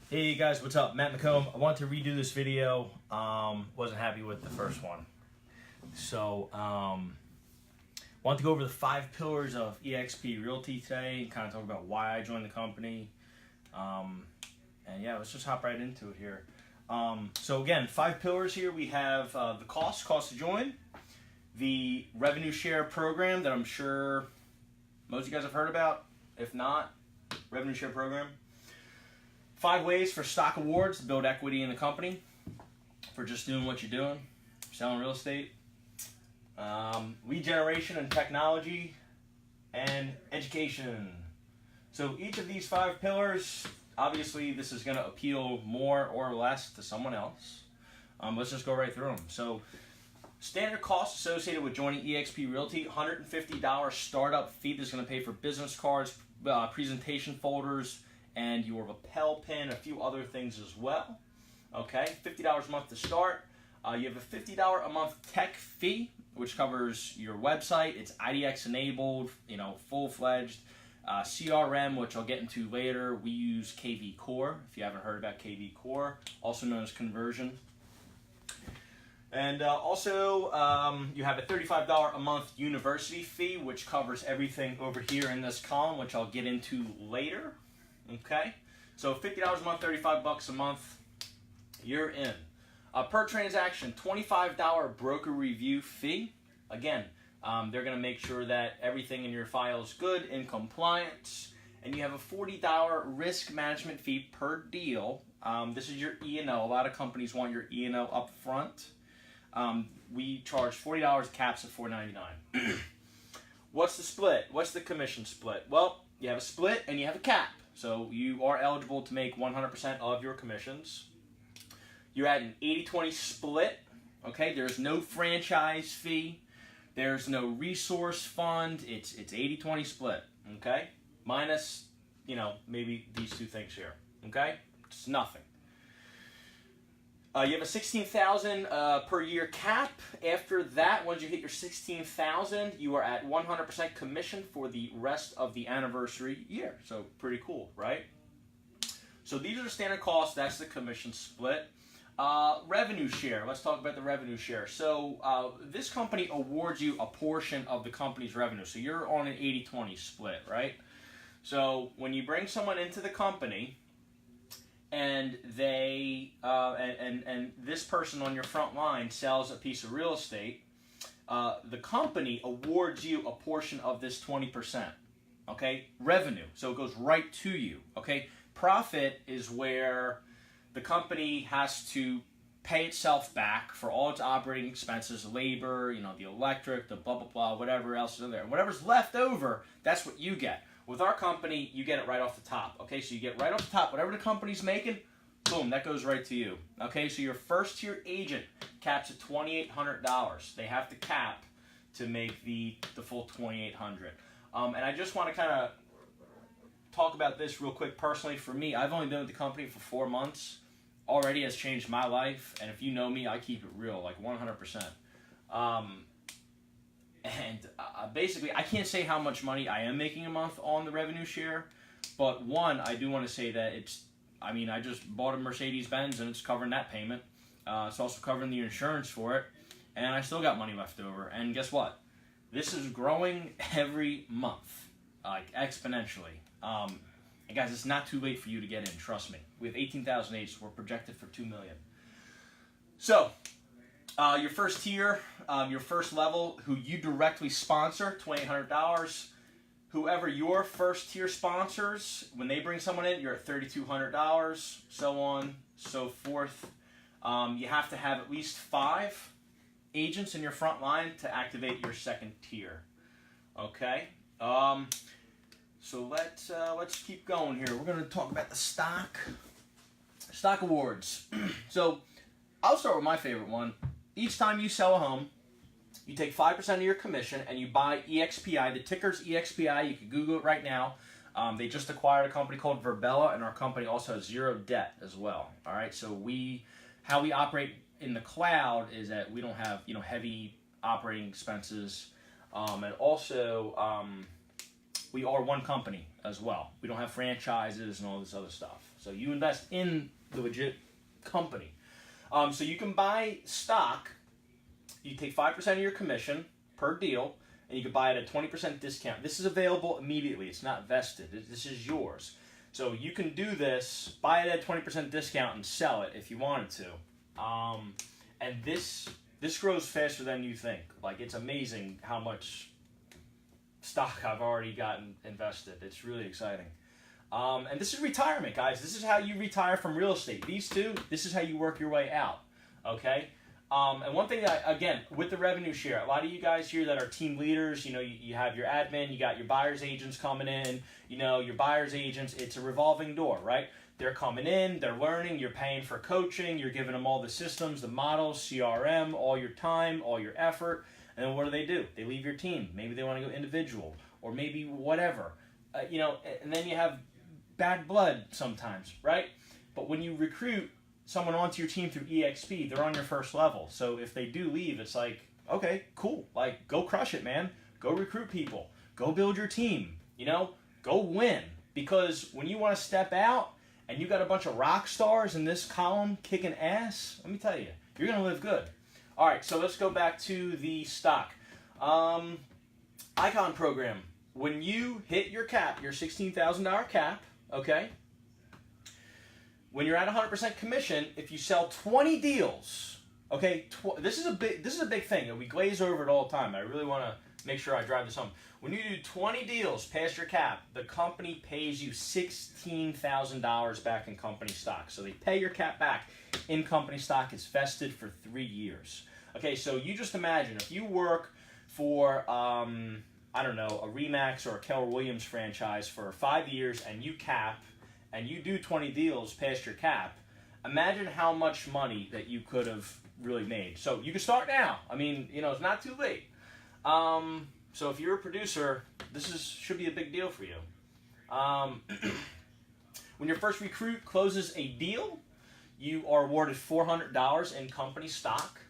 Hey guys, what's up? Matt McComb. I want to redo this video. Wasn't happy with the first one. So, want to go over the 5 pillars of eXp Realty today and kind of talk about why I joined the company. And yeah, let's just hop right into it here. So again, 5 pillars here. We have the cost to join, the revenue share program that I'm sure most of you guys have heard about. If not, revenue share program. 5 ways for stock awards to build equity in the company for just doing what you're doing, selling real estate. Lead generation and technology, and education. So each of these 5 pillars, obviously this is going to appeal more or less to someone else. Let's just go right through them. So standard costs associated with joining eXp Realty, $150 startup fee that's going to pay for business cards, presentation folders, and your lapel pin, a few other things as well. Okay, $50 a month to start. You have a $50 a month tech fee, which covers your website. It's IDX enabled, full-fledged. CRM, which I'll get into later. We use KV Core, if you haven't heard about KV Core, also known as Conversion. And also, you have a $35 a month university fee, which covers everything over here in this column, which I'll get into later. Okay, so $50 a month, $35 a month, you're in. Per transaction, $25 broker review fee. Again, they're going to make sure that everything in your file is good, in compliance, and you have a $40 risk management fee per deal. This is your E&O. A lot of companies want your E&O up front. We charge $40, caps at $4.99. What's the split? What's the commission split? Well, you have a split and you have a cap. So you are eligible to make 100% of your commissions. You're at an 80-20 split. Okay, there's no franchise fee. There's no resource fund. It's 80-20 split. Okay, minus maybe these 2 things here. Okay, it's nothing. You have a $16,000 per year cap. After that, once you hit your $16,000, you are at 100% commission for the rest of the anniversary year. So pretty cool, right? So these are the standard costs. That's the commission split. Revenue share. Let's talk about the revenue share. So this company awards you a portion of the company's revenue. So you're on an 80-20 split, right? So when you bring someone into the company, and they and this person on your front line sells a piece of real estate, the company awards you a portion of this 20%. Okay, revenue. So it goes right to you. Okay, profit is where the company has to pay itself back for all its operating expenses, labor, the electric, the blah blah blah, whatever else is in there. Whatever's left over, that's what you get. With our company, you get it right off the top. Okay, so you get right off the top. Whatever the company's making, boom, that goes right to you. Okay, so your first tier agent caps at $2,800. They have to cap to make the full $2,800. And I just want to kind of talk about this real quick personally. For me, I've only been with the company for 4 months. Already has changed my life. And if you know me, I keep it real, like 100%. And basically, I can't say how much money I am making a month on the revenue share, but one, I do want to say that I just bought a Mercedes-Benz and it's covering that payment. It's also covering the insurance for it, and I still got money left over. And guess what? This is growing every month, like exponentially. And guys, it's not too late for you to get in, trust me. We have 18,000 agents, we're projected for 2 million. So, your first tier, your first level, who you directly sponsor, $2,800. Whoever your first tier sponsors, when they bring someone in, you're at $3,200, so on, so forth. You have to have at least 5 agents in your front line to activate your second tier. Okay? So let's keep going here. We're going to talk about the stock awards. So I'll start with my favorite one. Each time you sell a home, you take 5% of your commission and you buy EXPI. The ticker's EXPI. You can Google it right now. They just acquired a company called Verbella, and our company also has 0 debt as well. All right. So how we operate in the cloud is that we don't have heavy operating expenses, and also we are one company as well. We don't have franchises and all this other stuff. So you invest in the legit company. So you can buy stock. You take 5% of your commission per deal, and you can buy it at a 20% discount. This is available immediately. It's not vested. This is yours. So you can do this, buy it at a 20% discount, and sell it if you wanted to. And this grows faster than you think. Like, it's amazing how much stock I've already gotten invested. It's really exciting. And this is retirement, guys. This is how you retire from real estate. These two, this is how you work your way out, okay? And one thing that, again, with the revenue share, a lot of you guys here that are team leaders, you know, you have your admin, you got your buyer's agents coming in, you know, your buyer's agents, it's a revolving door, right? They're coming in, they're learning, you're paying for coaching, you're giving them all the systems, the models, CRM, all your time, all your effort, and then what do? They leave your team. Maybe they want to go individual, or maybe whatever. You know, and then you have bad blood sometimes, right? But when you recruit someone onto your team through eXp, they're on your first level. So if they do leave, it's like, okay, cool. Like, go crush it, man. Go recruit people. Go build your team. You know, go win. Because when you want to step out and you got a bunch of rock stars in this column kicking ass, let me tell you, you're going to live good. All right, so let's go back to the stock. Icon program. When you hit your cap, your $16,000 cap, okay, when you're at 100% commission, if you sell 20 deals, okay, this is a big thing, and we glaze over it all the time. I really want to make sure I drive this home. When you do 20 deals past your cap, the company pays you $16,000 back in company stock. So they pay your cap back in company stock. It's vested for 3 years. Okay, so you just imagine if you work for I don't know, a Remax or a Keller Williams franchise for 5 years and you cap and you do 20 deals past your cap, imagine how much money that you could have really made. So you can start now. I mean, you know, it's not too late. So if you're a producer, this should be a big deal for you. When your first recruit closes a deal, you are awarded $400 in company stock.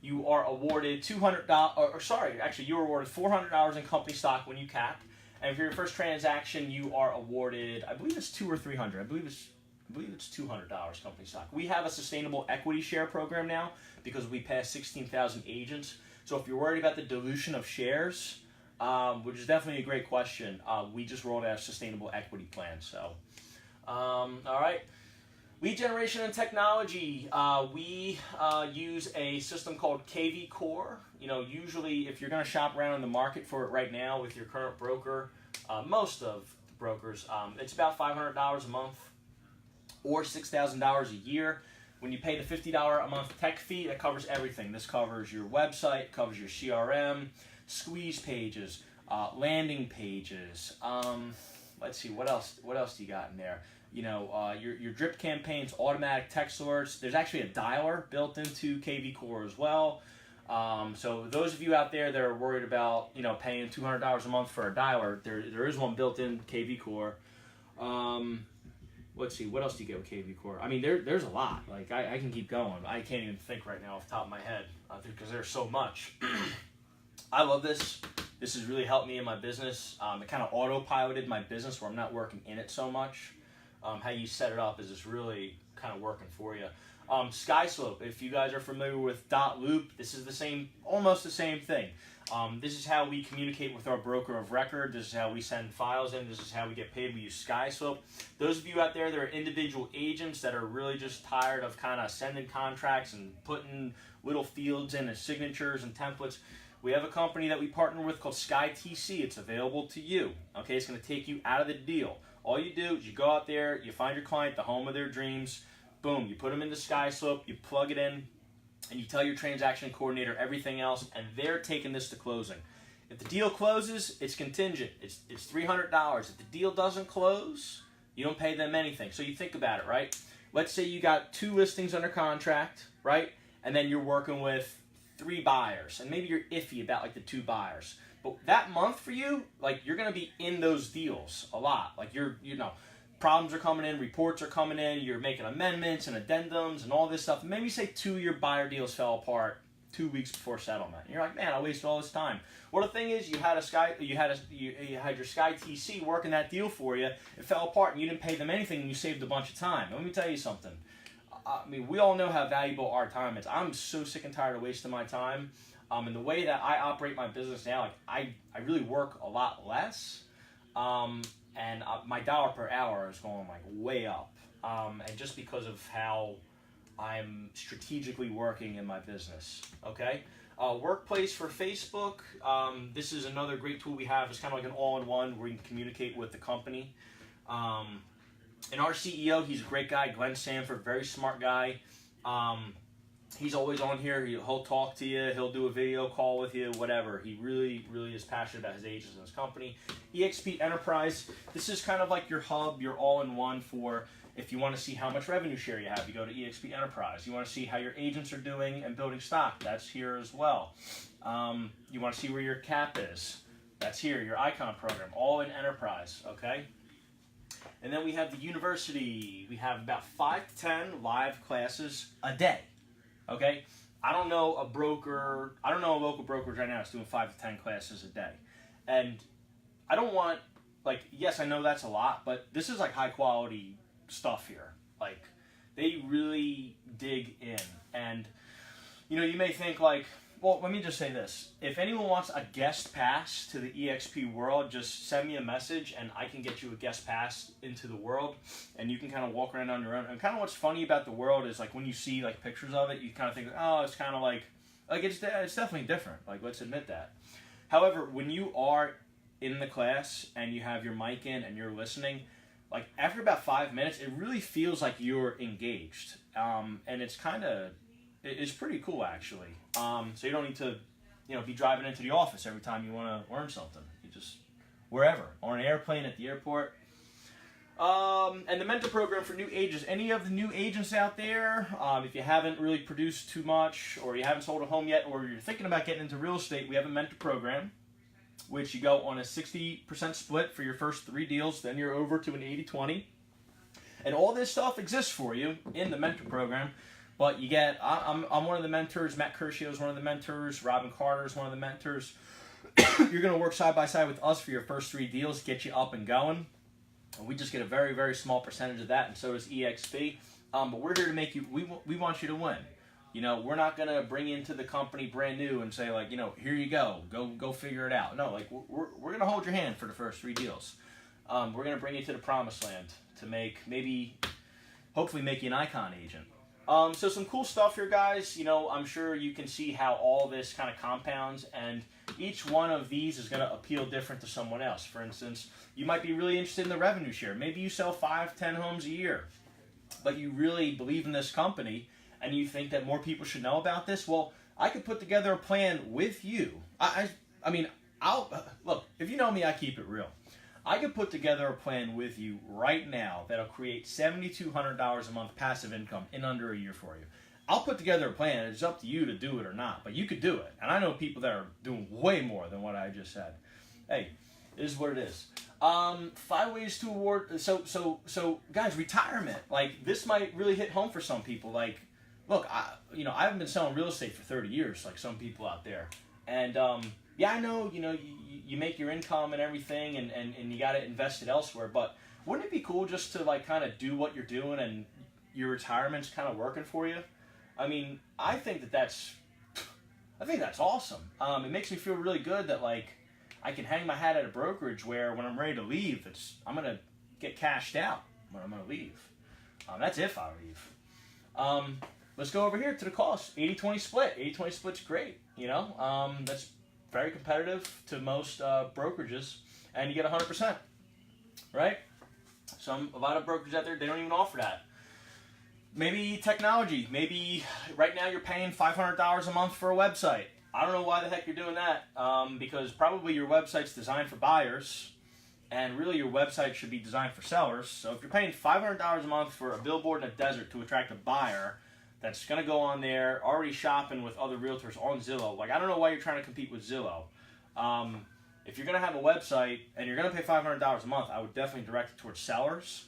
You are awarded you're awarded $400 in company stock when you cap. And for your first transaction, you are awarded, I believe it's $200 or $300. I believe it's $200 company stock. We have a sustainable equity share program now because we passed 16,000 agents. So if you're worried about the dilution of shares, which is definitely a great question, we just rolled out a sustainable equity plan. So, all right. Lead generation and technology. We use a system called KV Core. You know, usually if you're going to shop around in the market for it right now with your current broker, most of the brokers, it's about $500 a month or $6,000 a year. When you pay the $50 a month tech fee, that covers everything. This covers your website, covers your CRM, squeeze pages, landing pages. Let's see, what else do you got in there? You know, your drip campaigns, automatic text alerts. There's actually a dialer built into KV Core as well. So those of you out there that are worried about, you know, paying $200 a month for a dialer, there is one built in KV Core. Let's see, what else do you get with KV Core? I mean, there's a lot. Like, I can keep going. I can't even think right now off the top of my head because there's so much. I love this. This has really helped me in my business. It kind of autopiloted my business where I'm not working in it so much. How you set it up is just really kind of working for you. SkySlope, if you guys are familiar with .loop, this is almost the same thing. This is how we communicate with our broker of record. This is how we send files in. This is how we get paid. We use SkySlope. Those of you out there that are individual agents that are really just tired of kind of sending contracts and putting little fields in as signatures and templates, we have a company that we partner with called SkyTC. It's available to you. Okay, it's going to take you out of the deal. All you do is you go out there, you find your client, the home of their dreams, boom, you put them into SkySlope, you plug it in, and you tell your transaction coordinator everything else, and they're taking this to closing. If the deal closes, it's contingent. It's $300. If the deal doesn't close, you don't pay them anything. So you think about it, right? Let's say you got 2 listings under contract, right? And then you're working with 3 buyers, and maybe you're iffy about like the 2 buyers. But that month for you, like, you're going to be in those deals a lot. Like, you know, problems are coming in, reports are coming in, you're making amendments and addendums and all this stuff. Maybe say 2 of your buyer deals fell apart. 2 weeks before settlement. And you're like, man, I wasted all this time. Well, the thing is, you had your Sky TC working that deal for you. It fell apart, and you didn't pay them anything, and you saved a bunch of time. Let me tell you something. I mean, we all know how valuable our time is. I'm so sick and tired of wasting my time. And the way that I operate my business now, like I really work a lot less. And my dollar per hour is going like way up. And just because of how I'm strategically working in my business, okay? Workplace for Facebook. This is another great tool we have. It's kind of like an all-in-one where you can communicate with the company. And our CEO, he's a great guy, Glenn Sanford, very smart guy. He's always on here. He'll talk to you. He'll do a video call with you, whatever. He really, really is passionate about his agents and his company. eXp Enterprise. This is kind of like your hub, your all-in-one for if you want to see how much revenue share you have, you go to eXp Enterprise. You want to see how your agents are doing and building stock, that's here as well. You want to see where your cap is, that's here. Your Icon program, all in Enterprise, okay? And then we have the university. We have about 5 to 10 live classes a day. Okay, I don't know a local brokerage right now that's doing 5 to 10 classes a day. And I don't want, like, yes, I know that's a lot, but this is like high quality stuff here. Like, they really dig in. And, you know, you may think like, well, let me just say this. If anyone wants a guest pass to the eXp world, just send me a message and I can get you a guest pass into the world and you can kind of walk around on your own. And kind of what's funny about the world is like when you see like pictures of it, you kind of think, oh, it's kind of like it's definitely different. Like, let's admit that. However, when you are in the class and you have your mic in and you're listening, like after about 5 minutes, it really feels like you're engaged. And it's kind of, it's pretty cool actually. So you don't need to, you know, be driving into the office every time you want to learn something. You just, wherever, on an airplane, at the airport. And the mentor program for new agents. Any of the new agents out there, if you haven't really produced too much, or you haven't sold a home yet, or you're thinking about getting into real estate, we have a mentor program, which you go on a 60% split for your first 3 deals, then you're over to an 80-20. And all this stuff exists for you in the mentor program. But you get, I'm one of the mentors, Matt Curcio is one of the mentors, Robin Carter is one of the mentors. You're going to work side by side with us for your first 3 deals, get you up and going. And we just get a very, very small percentage of that, and so does eXp. But we're here to make you, we want you to win. You know, we're not going to bring you into the company brand new and say like, you know, here you go figure it out. No, like we're going to hold your hand for the first 3 deals. We're going to bring you to the promised land to hopefully make you an Icon agent. So some cool stuff here, guys. You know, I'm sure you can see how all this kind of compounds, and each one of these is going to appeal different to someone else. For instance, you might be really interested in the revenue share. Maybe you sell 5, 10 homes a year, but you really believe in this company and you think that more people should know about this. Well, I could put together a plan with you. I mean, look, if you know me, I keep it real. I could put together a plan with you right now that'll create $7,200 a month passive income in under a year for you. I'll put together a plan. It's up to you to do it or not, but you could do it. And I know people that are doing way more than what I just said. Hey, it is what it is. 5 ways to award. So guys, retirement. Like, this might really hit home for some people. Like, look, I haven't been selling real estate for 30 years, like some people out there. And yeah, I know, you make your income and everything, and you got to invest it elsewhere. But wouldn't it be cool just to like kind of do what you're doing and your retirement's kind of working for you? I mean, I think that's awesome. It makes me feel really good that like I can hang my hat at a brokerage where when I'm ready to leave, I'm gonna get cashed out when I'm gonna leave. That's if I leave. Let's go over here to the cost. 80-20 split. 80-20 split's great. That's very competitive to most brokerages, and you get 100%, right? A lot of brokerages out there, they don't even offer that. Maybe technology. Maybe right now you're paying $500 a month for a website. I don't know why the heck you're doing that, because probably your website's designed for buyers, and really your website should be designed for sellers. So if you're paying $500 a month for a billboard in a desert to attract a buyer that's going to go on there, already shopping with other realtors on Zillow. Like, I don't know why you're trying to compete with Zillow. If you're going to have a website and you're going to pay $500 a month, I would definitely direct it towards sellers.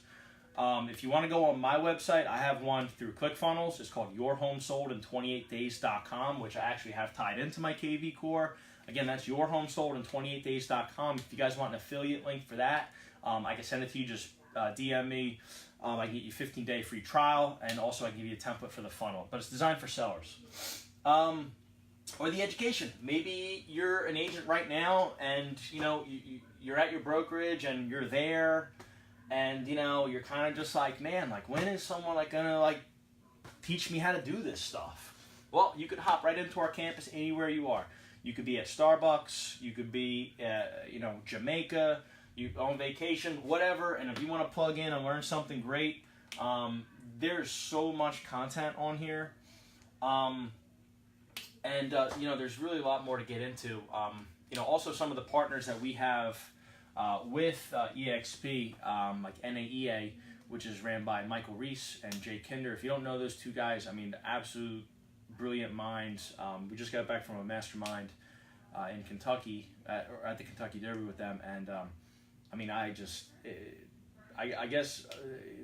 If you want to go on my website, I have one through ClickFunnels. It's called yourhomesoldin28days.com, which I actually have tied into my KV Core. Again, that's yourhomesoldin28days.com. If you guys want an affiliate link for that, I can send it to you. Just DM me. I can get you a 15-day free trial, and also I can give you a template for the funnel. But it's designed for sellers. Or the education. Maybe you're an agent right now, and you're at your brokerage, and you're there, and you're kind of just like, man, like, when is someone like gonna like teach me how to do this stuff? Well, you could hop right into our campus anywhere you are. You could be at Starbucks, you could be at, Jamaica, you on vacation, whatever. And if you want to plug in and learn something great, there's so much content on here. There's really a lot more to get into. Also some of the partners that we have with eXp, like NAEA, which is ran by Michael Reese and Jay Kinder. If you don't know those two guys, I mean, absolute brilliant minds. We just got back from a mastermind in Kentucky, at the Kentucky Derby with them, and I guess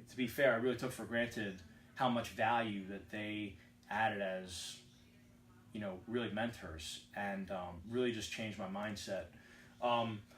to be fair, I really took for granted how much value that they added as really mentors, and really just changed my mindset.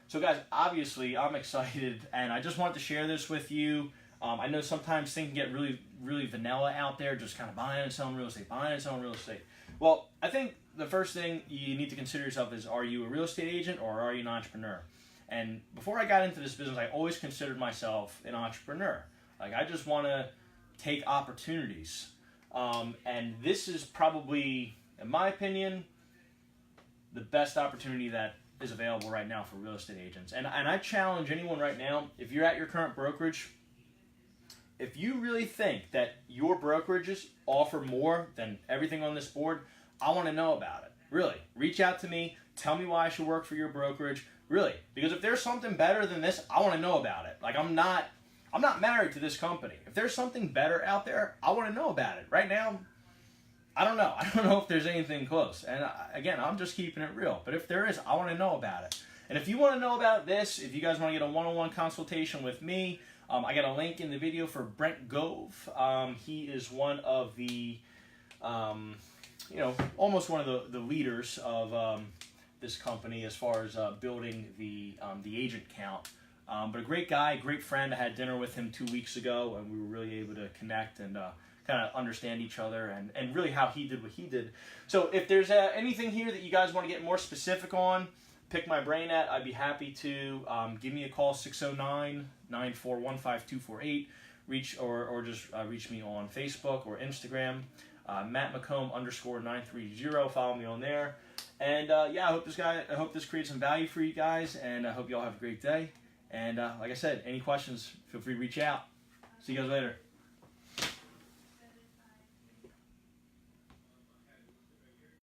So guys, obviously I'm excited, and I just wanted to share this with you. I know sometimes things can get really, really vanilla out there, just kind of buying and selling real estate, buying and selling real estate. Well, I think the first thing you need to consider yourself is, are you a real estate agent or are you an entrepreneur? And before I got into this business, I always considered myself an entrepreneur. Like, I just want to take opportunities. And this is probably, in my opinion, the best opportunity that is available right now for real estate agents. And I challenge anyone right now, if you're at your current brokerage, if you really think that your brokerages offer more than everything on this board, I want to know about it. Really, reach out to me. Tell me why I should work for your brokerage. Really, because if there's something better than this, I want to know about it. Like, I'm not married to this company. If there's something better out there, I want to know about it. Right now, I don't know. I don't know if there's anything close. And again, I'm just keeping it real. But if there is, I want to know about it. And if you want to know about this, if you guys want to get a one-on-one consultation with me, I got a link in the video for Brent Gove. He is one of the, almost one of the leaders of this company as far as building the agent count. But a great guy, great friend. I had dinner with him 2 weeks ago, and we were really able to connect and kind of understand each other, and really how he did what he did. So if there's anything here that you guys want to get more specific on, pick my brain at, I'd be happy to. Give me a call, 609-941-5248. Reach me on Facebook or Instagram, MattMcComb_930. Follow me on there. And I hope this creates some value for you guys, and I hope you all have a great day. And like I said, any questions, feel free to reach out. See you guys later.